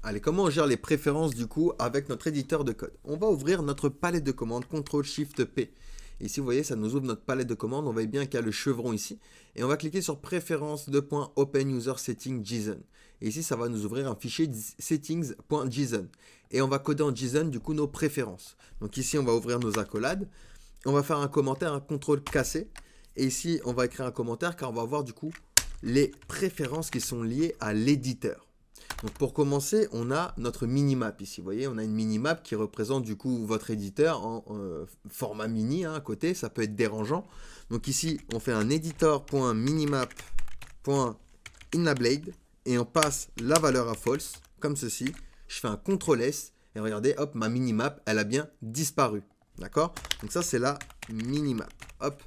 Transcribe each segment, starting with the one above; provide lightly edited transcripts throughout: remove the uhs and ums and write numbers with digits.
Allez, comment on gère les préférences du coup avec notre éditeur de code? On va ouvrir notre palette de commandes, CTRL-SHIFT-P. Ici, vous voyez, ça nous ouvre notre palette de commandes. On voit bien qu'il y a le chevron ici. Et on va cliquer sur Préférences, Open User Setting JSON. Et ici, ça va nous ouvrir un fichier settings.json. Et on va coder en JSON du coup nos préférences. Donc ici, on va ouvrir nos accolades. On va faire un commentaire, un CTRL-C. Et ici, on va écrire un commentaire car on va voir du coup les préférences qui sont liées à l'éditeur. Donc pour commencer, on a notre minimap ici. Vous voyez, on a une minimap qui représente du coup votre éditeur en format mini à côté. Ça peut être dérangeant. Donc ici, on fait un editor.minimap.inablade et on passe la valeur à false, comme ceci. Je fais un CTRL-S et regardez, hop, ma minimap, elle a bien disparu. D'accord? Donc ça, c'est la minimap. Hop.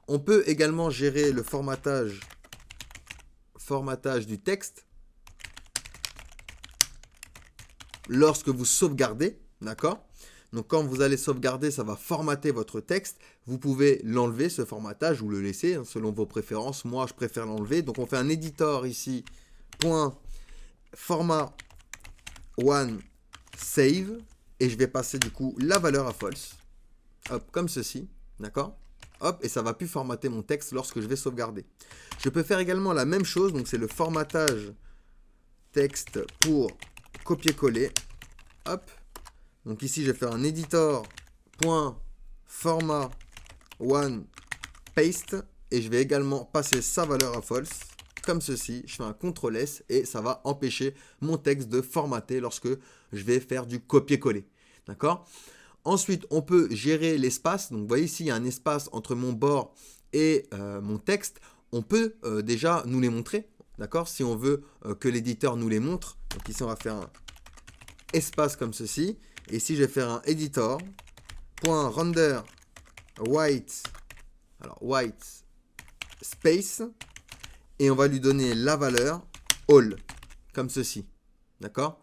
On peut également gérer le formatage du texte lorsque vous sauvegardez, d'accord? Donc quand vous allez sauvegarder, ça va formater votre texte. Vous pouvez l'enlever, ce formatage, ou le laisser, hein, selon vos préférences. Moi, je préfère l'enlever. Donc on fait un editor ici, point format one save, et je vais passer du coup la valeur à false. Hop, comme ceci, d'accord? Hop, et ça va plus formater mon texte lorsque je vais sauvegarder. Je peux faire également la même chose, donc c'est le formatage texte pour copier-coller. Hop. Donc ici, je vais faire un editor.format one paste et je vais également passer sa valeur à false comme ceci. Je fais un CTRL-S et ça va empêcher mon texte de formater lorsque je vais faire du copier-coller. D'accord? Ensuite, on peut gérer l'espace. Donc, vous voyez ici, il y a un espace entre mon bord et mon texte. On peut déjà nous les montrer. D'accord? Si on veut que l'éditeur nous les montre. Donc ici, on va faire un espace comme ceci. Et ici, je vais faire un editor.render white. Alors, white space. Et on va lui donner la valeur all. Comme ceci. D'accord?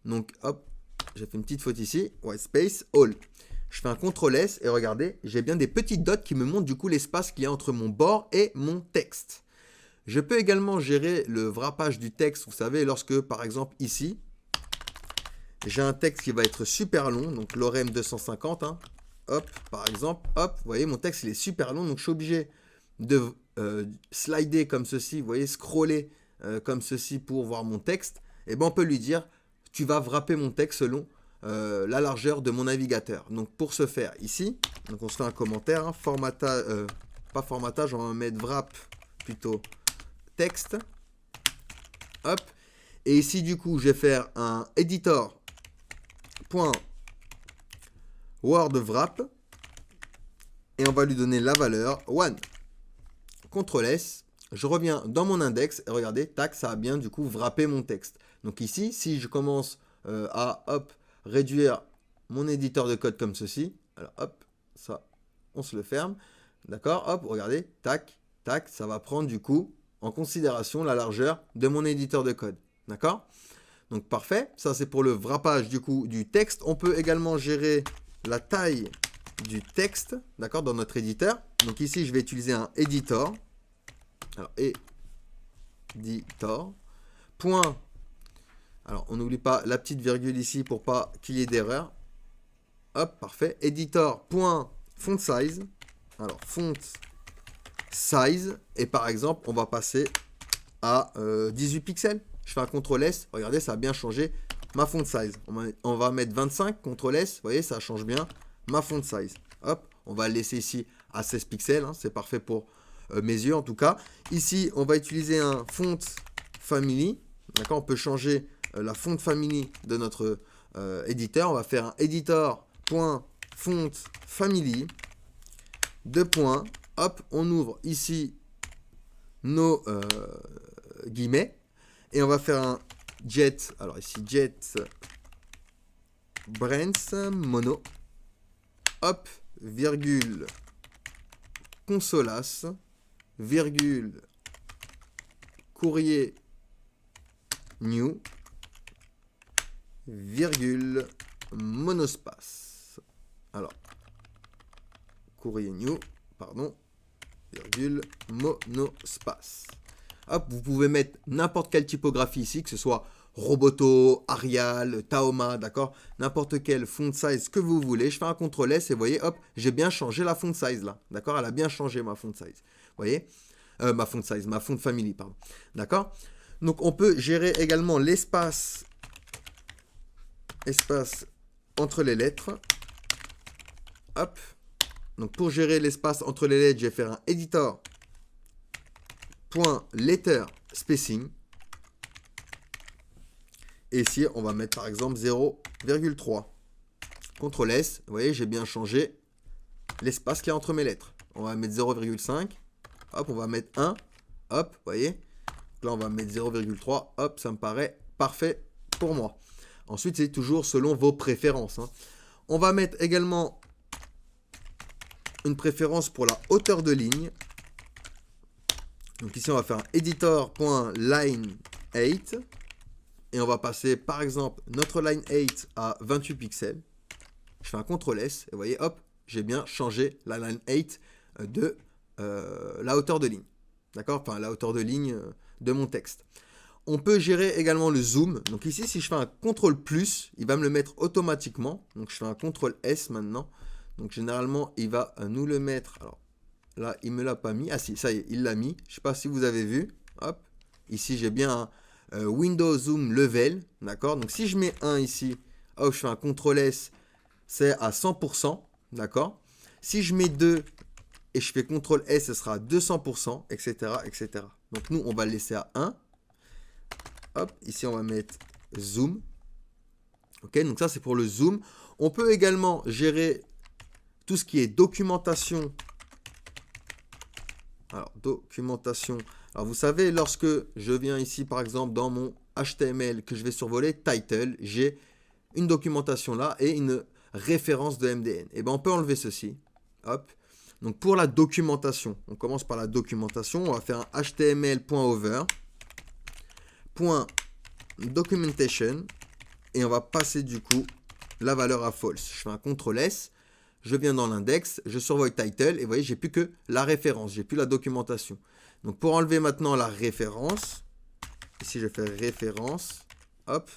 Donc, hop. J'ai fait une petite faute ici. White space all. Je fais un CTRL-S et regardez, j'ai bien des petites dots qui me montrent du coup l'espace qu'il y a entre mon bord et mon texte. Je peux également gérer le wrappage du texte. Vous savez, lorsque, par exemple, ici, j'ai un texte qui va être super long, donc l'ORM 250, hein, hop, par exemple, hop, vous voyez, mon texte, il est super long, donc je suis obligé de slider comme ceci, vous voyez, scroller comme ceci pour voir mon texte. Et bien, on peut lui dire, tu vas wrapper mon texte selon la largeur de mon navigateur. Donc, pour ce faire, ici, donc on se fait un commentaire, hein, pas formatage, on va mettre wrap plutôt texte. Hop. Et ici, du coup, je vais faire un editor.wordWrap et on va lui donner la valeur one. CTRL-S. Je reviens dans mon index et regardez, tac, ça a bien du coup wrappé mon texte. Donc ici, si je commence à hop, réduire mon éditeur de code comme ceci, alors hop, ça, on se le ferme. D'accord, hop, regardez, tac, tac, ça va prendre du coup en considération la largeur de mon éditeur de code. D'accord? Donc parfait, ça c'est pour le wrappage du coup du texte. On peut également gérer la taille du texte, d'accord, dans notre éditeur. Donc ici, je vais utiliser un editor. Alors, editor. Point. Alors, on n'oublie pas la petite virgule ici pour pas qu'il y ait d'erreur. Hop, parfait. Editor. Point. Font size. Alors, font size. Et par exemple, on va passer à 18 pixels. Je fais un CTRL-S. Regardez, ça a bien changé ma font size. On va mettre 25. CTRL-S. Vous voyez, ça change bien ma font size. Hop, on va le laisser ici à 16 pixels. Hein, c'est parfait pour mes yeux en tout cas. Ici, on va utiliser un font family. D'accord, on peut changer la font family de notre éditeur. On va faire un editor.fontFamily. Deux points. Hop, on ouvre ici nos guillemets. Et on va faire un jet. Alors ici, jet brands mono. Hop, virgule consolas, virgule courrier new, virgule monospace. Alors, courrier new, pardon, virgule monospace. Hop, vous pouvez mettre n'importe quelle typographie ici, que ce soit Roboto, Arial, Taoma, d'accord? N'importe quel font size que vous voulez. Je fais un CTRL S et vous voyez, hop, j'ai bien changé la font size là, d'accord? Elle a bien changé ma font size, vous voyez? Ma font size, ma font family, pardon, d'accord? Donc on peut gérer également l'espace entre les lettres. Hop. Donc pour gérer l'espace entre les lettres, je vais faire un editor.letter spacing. Et ici, on va mettre par exemple 0,3. CTRL S, vous voyez, j'ai bien changé l'espace qu'il y a entre mes lettres. On va mettre 0,5. Hop, on va mettre 1. Hop, vous voyez. Là, on va mettre 0,3. Hop, ça me paraît parfait pour moi. Ensuite, c'est toujours selon vos préférences, hein. On va mettre également une préférence pour la hauteur de ligne. Donc ici, on va faire un editor.line8. Et on va passer, par exemple, notre line 8 à 28 pixels. Je fais un CTRL S. Et vous voyez, hop, j'ai bien changé la line 8 de la hauteur de ligne. D'accord? Enfin, la hauteur de ligne de mon texte. On peut gérer également le zoom. Donc ici, si je fais un CTRL+, il va me le mettre automatiquement. Donc je fais un CTRL S maintenant. Donc généralement, il va nous le mettre. Alors là, il ne me l'a pas mis. Ah si, ça y est, il l'a mis. Je ne sais pas si vous avez vu. Hop. Ici, j'ai bien un Windows Zoom Level. D'accord? Donc si je mets 1 ici, hop, je fais un CTRL S, c'est à 100%. D'accord? Si je mets 2 et je fais CTRL S, ce sera à 200%, etc., etc. Donc nous, on va le laisser à 1. Hop, ici on va mettre zoom. Ok, donc ça c'est pour le zoom. On peut également gérer tout ce qui est documentation. Alors, documentation. Alors, vous savez, lorsque je viens ici, par exemple, dans mon HTML que je vais survoler, title, j'ai une documentation là et une référence de MDN. Et bien, on peut enlever ceci. Hop. Donc, pour la documentation, on commence par la documentation. On va faire un html.over. .documentation et on va passer du coup la valeur à false. Je fais un CTRL S, je viens dans l'index, je survole title et vous voyez, j'ai plus que la référence, j'ai plus la documentation. Donc pour enlever maintenant la référence, ici je fais référence, hop,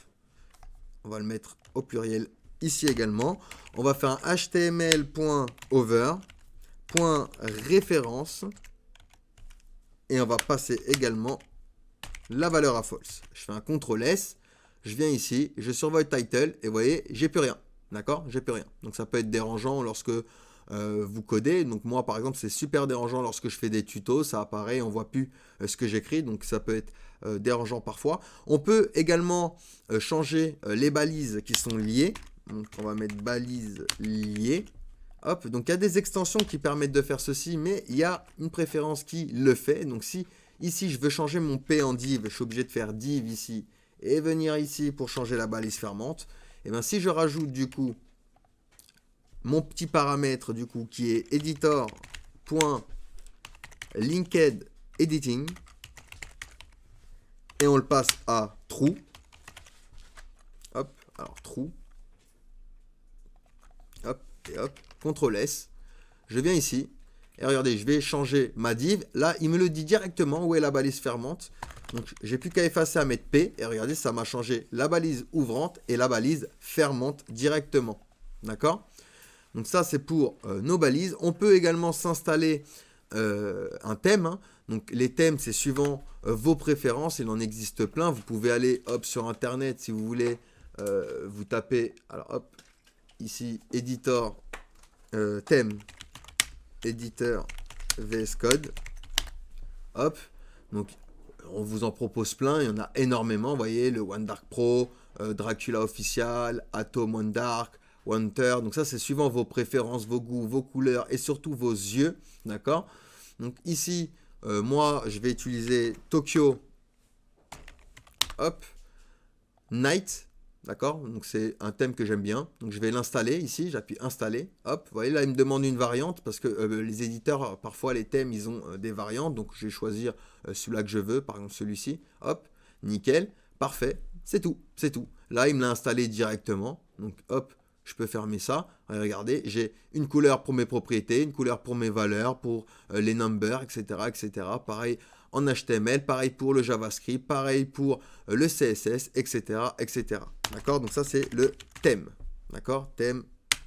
on va le mettre au pluriel ici également. On va faire un html.over.référence et on va passer également la valeur à false. Je fais un CTRL S, je viens ici, je survole title et vous voyez, j'ai plus rien. D'accord? J'ai plus rien. Donc ça peut être dérangeant lorsque vous codez. Donc moi par exemple, c'est super dérangeant lorsque je fais des tutos, ça apparaît, on voit plus ce que j'écris, donc ça peut être dérangeant parfois. On peut également changer les balises qui sont liées. Donc on va mettre balises liées. Hop, donc il y a des extensions qui permettent de faire ceci, mais il y a une préférence qui le fait. Donc si ici, je veux changer mon P en div. Je suis obligé de faire div ici et venir ici pour changer la balise fermante. Et bien, si je rajoute du coup mon petit paramètre du coup qui est editor.linkedEditing et on le passe à true. Hop, alors true. Hop, et hop, CTRL S. Je viens ici. Et regardez, je vais changer ma div. Là, il me le dit directement où est la balise fermante. Donc, j'ai plus qu'à effacer à mettre P. Et regardez, ça m'a changé la balise ouvrante et la balise fermante directement. D'accord? Donc, ça, c'est pour nos balises. On peut également s'installer un thème, hein. Donc, les thèmes, c'est suivant vos préférences. Il en existe plein. Vous pouvez aller hop, sur Internet si vous voulez. Vous tapez, alors hop, ici, éditeur, thème. Éditeur VS Code. Hop. Donc, on vous en propose plein. Il y en a énormément. Vous voyez, le One Dark Pro, Dracula Official, Atom One Dark, Wanter. Donc, ça, c'est suivant vos préférences, vos goûts, vos couleurs et surtout vos yeux. D'accord? Donc, ici, moi, je vais utiliser Tokyo. Hop. Night. D'accord? Donc c'est un thème que j'aime bien. Donc je vais l'installer ici, j'appuie installer. Hop, vous voyez là, il me demande une variante parce que les éditeurs, parfois les thèmes, ils ont des variantes. Donc je vais choisir celui-là que je veux, par exemple celui-ci. Hop, nickel, parfait, c'est tout, c'est tout. Là, il me l'a installé directement. Donc hop, je peux fermer ça. Regardez, j'ai une couleur pour mes propriétés, une couleur pour mes valeurs, pour les numbers, etc., etc. Pareil, en HTML, pareil pour le JavaScript, pareil pour le CSS, etc. etc. D'accord? Donc ça, c'est le thème. D'accord? Thème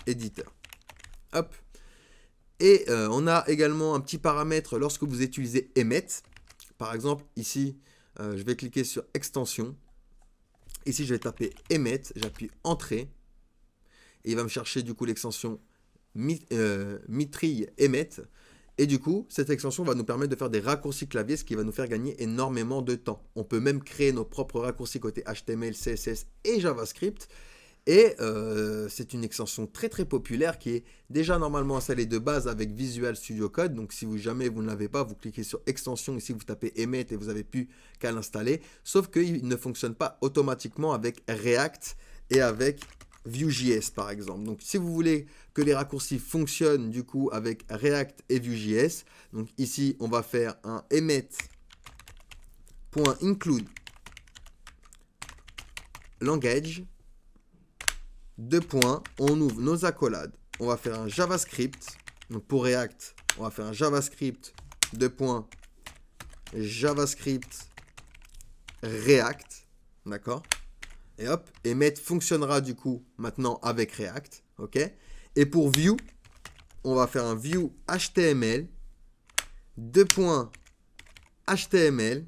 éditeur. Hop. Et on a également un petit paramètre lorsque vous utilisez Emmet. Par exemple, ici, je vais cliquer sur extension. Ici, je vais taper Emmet, j'appuie Entrée. Et il va me chercher du coup l'extension Mitrille Emmet. Et du coup, cette extension va nous permettre de faire des raccourcis clavier, ce qui va nous faire gagner énormément de temps. On peut même créer nos propres raccourcis côté HTML, CSS et JavaScript. Et c'est une extension très très populaire qui est déjà normalement installée de base avec Visual Studio Code. Donc si jamais vous ne l'avez pas, vous cliquez sur extension ici, vous tapez Emmet et vous n'avez plus qu'à l'installer. Sauf qu'il ne fonctionne pas automatiquement avec React et avec Vue.js par exemple. Donc si vous voulez que les raccourcis fonctionnent du coup avec React et Vue.js, donc ici on va faire un emmet.include language. Deux points, on ouvre nos accolades. On va faire un JavaScript. Donc pour React, on va faire un JavaScript. Deux points, JavaScript React. D'accord? Et hop, Emmet fonctionnera du coup maintenant avec React. Ok? Et pour Vue, on va faire un Vue HTML. Deux points, HTML,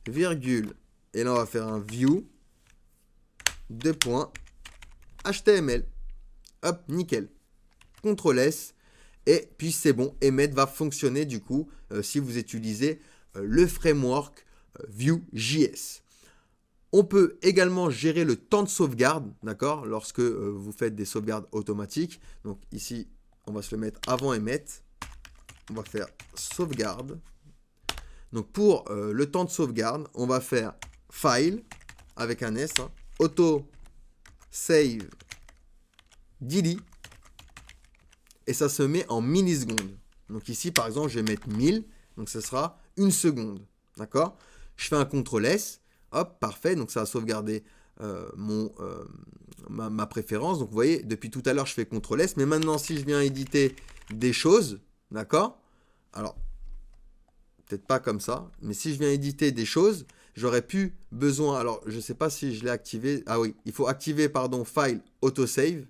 virgule. Et là, on va faire un Vue. Deux points, HTML. Hop, nickel. CTRL S. Et puis c'est bon, Emmet va fonctionner du coup si vous utilisez le framework Vue.js. On peut également gérer le temps de sauvegarde, d'accord, lorsque vous faites des sauvegardes automatiques. Donc ici, on va se le mettre avant Emmet. On va faire sauvegarde. Donc pour le temps de sauvegarde, on va faire file avec un S, hein, auto save delete et ça se met en millisecondes. Donc ici par exemple je vais mettre 1000, donc ce sera 1 seconde, d'accord? Je fais un CTRL S, hop, parfait, donc ça a sauvegardé ma préférence. Donc vous voyez, depuis tout à l'heure je fais CTRL S, mais maintenant si je viens éditer des choses, d'accord? Alors peut-être pas comme ça, mais si je viens éditer des choses, j'aurais pu besoin, alors je ne sais pas si je l'ai activé, ah oui, il faut activer, pardon, File Autosave,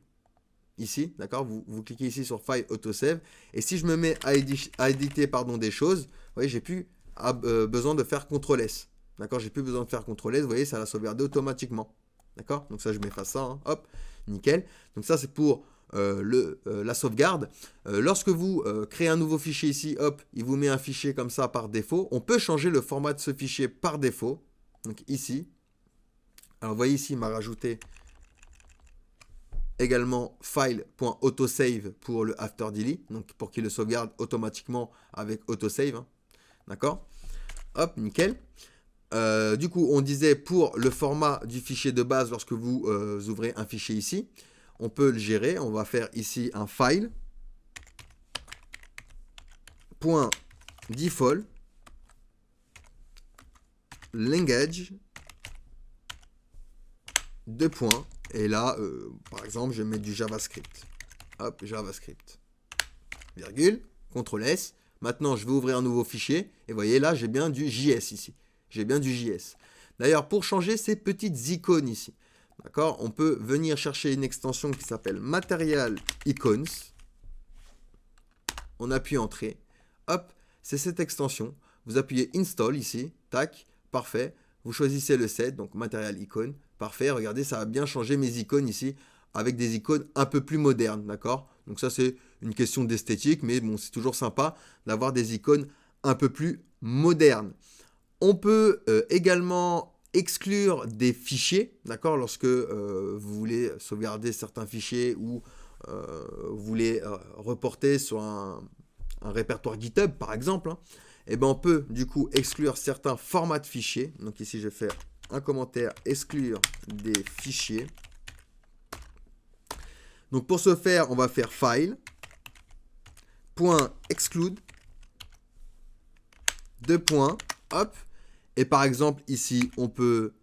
ici, d'accord, vous cliquez ici sur File Autosave, et si je me mets à éditer, pardon, des choses, vous voyez, j'ai plus besoin de faire CTRL S, d'accord, j'ai plus besoin de faire CTRL S, vous voyez, ça l'a sauvegardé automatiquement, d'accord, donc ça je m'efface ça, hein, hop, nickel, donc ça c'est pour la sauvegarde. Lorsque vous créez un nouveau fichier ici, hop, il vous met un fichier comme ça par défaut. On peut changer le format de ce fichier par défaut. Donc ici, alors vous voyez ici, il m'a rajouté également file.autosave pour le after delete, donc pour qu'il le sauvegarde automatiquement avec autosave, hein. D'accord? Hop, nickel. Du coup, on disait pour le format du fichier de base lorsque vous ouvrez un fichier ici, on peut le gérer. On va faire ici un file .default language deux points. Et là, par exemple, je vais mettre du JavaScript. Hop, JavaScript. Virgule, CTRL S. Maintenant, je vais ouvrir un nouveau fichier. Et vous voyez, là, j'ai bien du JS ici. J'ai bien du JS. D'ailleurs, pour changer ces petites icônes ici, d'accord, on peut venir chercher une extension qui s'appelle Material Icons. On appuie Entrée. Hop, c'est cette extension. Vous appuyez Install ici. Tac, parfait. Vous choisissez le set, donc Material Icon. Parfait, regardez, ça a bien changé mes icônes ici avec des icônes un peu plus modernes, d'accord? Donc ça, c'est une question d'esthétique, mais bon, c'est toujours sympa d'avoir des icônes un peu plus modernes. On peut également exclure des fichiers, d'accord, lorsque vous voulez sauvegarder certains fichiers ou vous voulez reporter sur un répertoire GitHub, par exemple, hein, et ben on peut du coup exclure certains formats de fichiers. Donc ici, je vais faire un commentaire, exclure des fichiers. Donc pour ce faire, on va faire file, .exclude, deux points, hop. Et par exemple, ici, on peut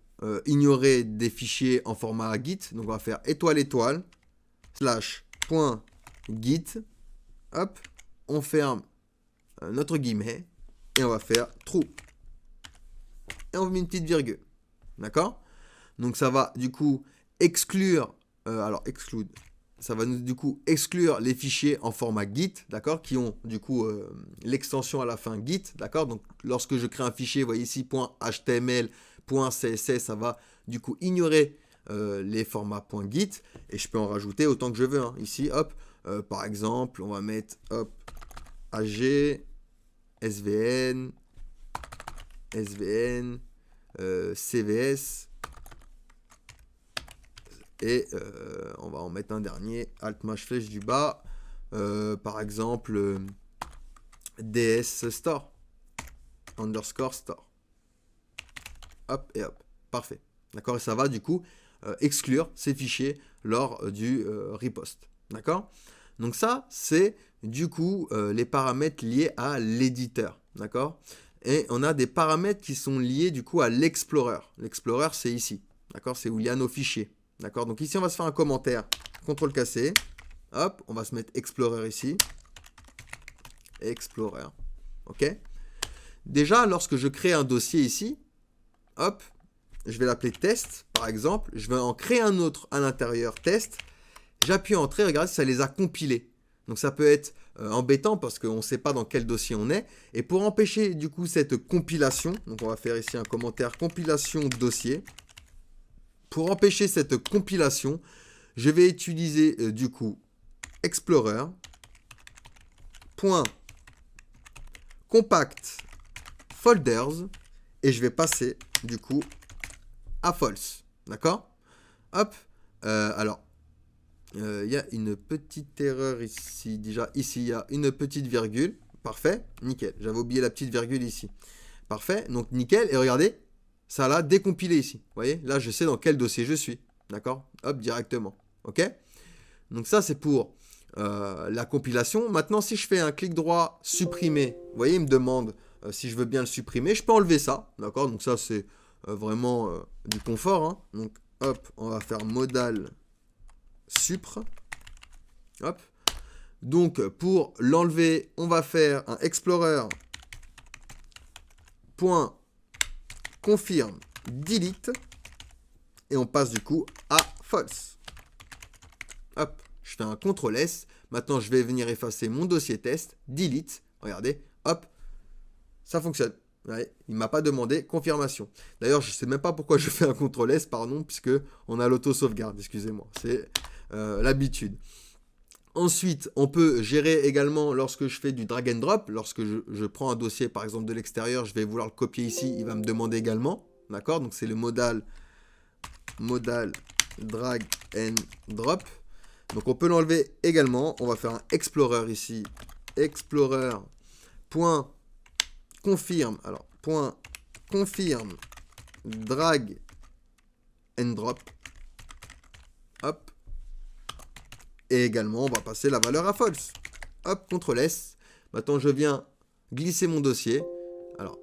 ignorer des fichiers en format Git. Donc, on va faire étoile, /.git. Hop, on ferme notre guillemet et on va faire true. et on met une petite virgule. D'accord? Donc ça va du coup exclure, exclude, ça va nous du coup exclure les fichiers en format Git, d'accord, qui ont du coup l'extension à la fin Git, d'accord. Donc lorsque je crée un fichier, vous voyez ici .html, .css, ça va du coup ignorer les formats .git et je peux en rajouter autant que je veux. Hein. Ici, hop, par exemple, on va mettre hop AG, SVN, CVS. Et on va en mettre un dernier, Alt-Flèche du bas, par exemple DS Store, underscore Store. Hop et hop, parfait. D'accord, et ça va du coup exclure ces fichiers lors du riposte. D'accord. Donc ça, c'est du coup les paramètres liés à l'éditeur. D'accord. Et on a des paramètres qui sont liés du coup à l'Explorer. L'Explorer, c'est ici. D'accord, c'est où il y a nos fichiers. D'accord, donc ici on va se faire un commentaire, CTRL-C, hop, on va se mettre Explorer ici, Explorer, ok. Déjà, lorsque je crée un dossier ici, hop, je vais l'appeler test, par exemple, je vais en créer un autre à l'intérieur, test, j'appuie Entrée, regardez, ça les a compilés. Donc ça peut être embêtant parce qu'on ne sait pas dans quel dossier on est, et pour empêcher du coup cette compilation, donc on va faire ici un commentaire, compilation dossier. Pour empêcher cette compilation, je vais utiliser du coup Explorer, .compact folders, et je vais passer du coup à false. D'accord? Hop. Alors, il y a une petite erreur ici. Déjà, ici, il y a une petite virgule. Parfait. Nickel. J'avais oublié la petite virgule ici. Parfait. Donc, nickel. Et regardez, ça l'a décompilé ici. Vous voyez, là, je sais dans quel dossier je suis. D'accord? Hop, directement. OK? Donc ça, c'est pour la compilation. Maintenant, si je fais un clic droit, supprimer, vous voyez, il me demande si je veux bien le supprimer. Je peux enlever ça. D'accord? Donc ça, c'est vraiment du confort. Hein. Donc, hop, on va faire modal supr. Hop. Donc, pour l'enlever, on va faire un explorer .confirm delete et on passe du coup à false. Hop, je fais un CTRL S. Maintenant, je vais venir effacer mon dossier test, delete. Regardez, hop, ça fonctionne. Ouais, il ne m'a pas demandé confirmation. D'ailleurs, je ne sais même pas pourquoi je fais un CTRL S, pardon, puisque on a l'auto-sauvegarde, excusez-moi. C'est l'habitude. Ensuite, on peut gérer également lorsque je fais du drag and drop. Lorsque je prends un dossier, par exemple, de l'extérieur, je vais vouloir le copier ici. Il va me demander également. D'accord? Donc, c'est le modal drag and drop. Donc, on peut l'enlever également. On va faire un explorer ici. Explorer. Confirme. Alors, confirme drag and drop. Hop. Et également, on va passer la valeur à false. Hop, CTRL S. Maintenant, je viens glisser mon dossier. Alors,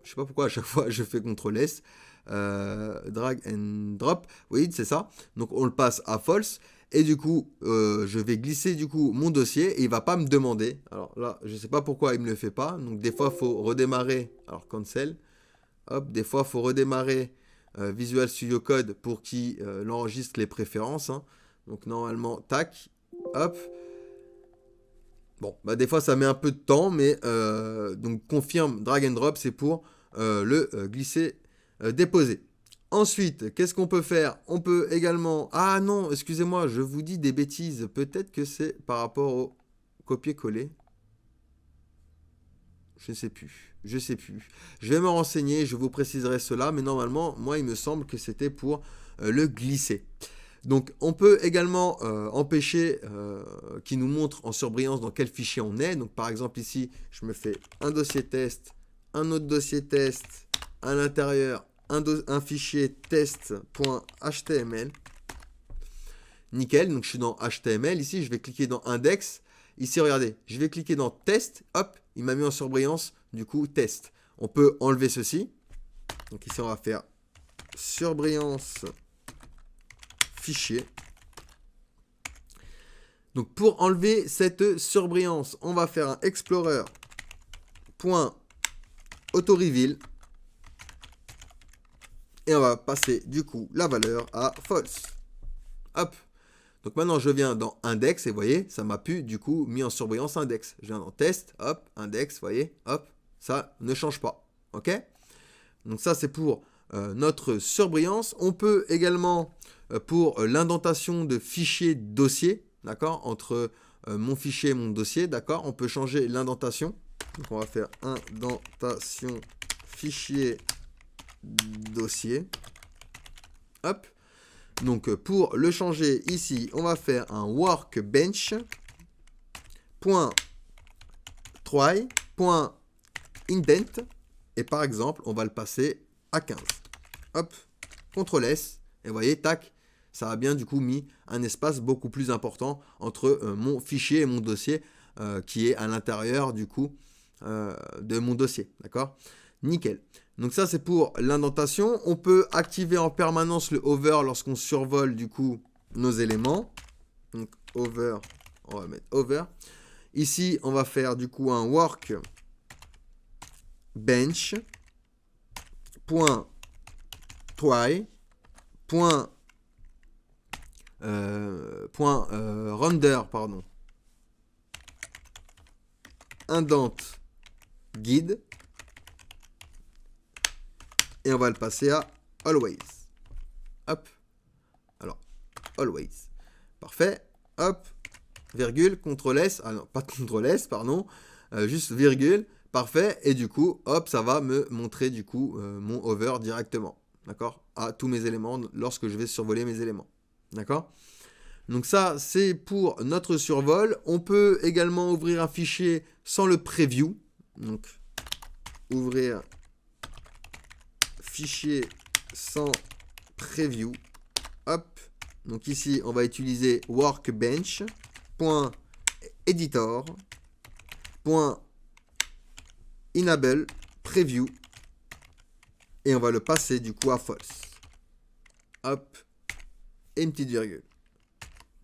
je ne sais pas pourquoi à chaque fois je fais CTRL S. Drag and drop. Oui, c'est ça. Donc, on le passe à false. Et du coup, je vais glisser du coup mon dossier et il ne va pas me demander. Alors là, je ne sais pas pourquoi il ne me le fait pas. Donc, des fois, il faut redémarrer. Alors, cancel. Hop, des fois, il faut redémarrer Visual Studio Code pour qu'il enregistre les préférences. Hein. Donc normalement, tac, hop. Bon, bah des fois ça met un peu de temps, mais donc confirme drag and drop, c'est pour le glisser, déposer. Ensuite, qu'est-ce qu'on peut faire? On peut également... Ah non, excusez-moi, je vous dis des bêtises. Peut-être que c'est par rapport au copier-coller. Je ne sais plus. Je sais plus. Je vais me renseigner, je vous préciserai cela, mais normalement, moi, il me semble que c'était pour le glisser. Donc, on peut également empêcher qu'il nous montre en surbrillance dans quel fichier on est. Donc, par exemple, ici, je me fais un dossier test, un autre dossier test, à l'intérieur, un fichier test.html. Nickel, donc je suis dans HTML. Ici, je vais cliquer dans index. Ici, regardez, je vais cliquer dans test. Hop, il m'a mis en surbrillance, du coup, test. On peut enlever ceci. Donc ici, on va faire surbrillance fichier. Donc pour enlever cette surbrillance, on va faire un explorer.autoreveal. Et on va passer du coup la valeur à false. Hop. Donc maintenant je viens dans index et vous voyez, ça m'a pu du coup mis en surbrillance index. Je viens dans test, hop, index, vous voyez, hop, ça ne change pas. Ok? Donc ça c'est pour notre surbrillance. On peut également pour l'indentation de fichier dossier, d'accord, entre mon fichier et mon dossier, d'accord, on peut changer l'indentation. Donc on va faire indentation fichier dossier. Hop. Donc pour le changer ici, on va faire un workbench .try .indent et par exemple, on va le passer à 15. Hop, CTRL S et vous voyez, tac, ça a bien du coup mis un espace beaucoup plus important entre mon fichier et mon dossier qui est à l'intérieur du coup de mon dossier, d'accord? Nickel. Donc ça c'est pour l'indentation. On peut activer en permanence le hover lorsqu'on survole du coup nos éléments. Donc hover, on va mettre hover. Ici on va faire du coup un workbench .try .render pardon indent guide. Et on va le passer à always. Hop. Alors, always. Parfait. Hop. Virgule, CTRL S. Ah non, pas CTRL S, pardon. Juste virgule. Parfait. Et du coup, hop, ça va me montrer du coup mon hover directement. D'accord? À tous mes éléments lorsque je vais survoler mes éléments. D'accord? Donc ça, c'est pour notre survol. On peut également ouvrir un fichier sans le preview. Donc, ouvrir fichier sans preview. Hop. Donc ici, on va utiliser workbench.editor .enable preview et on va le passer du coup à false. Hop. Et une petite virgule.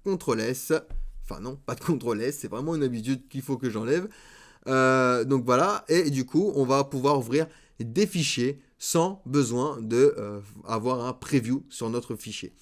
CTRL S. Enfin non, pas de CTRL S, c'est vraiment une habitude qu'il faut que j'enlève. Donc voilà, et du coup, on va pouvoir ouvrir des fichiers sans besoin d'avoir un preview sur notre fichier.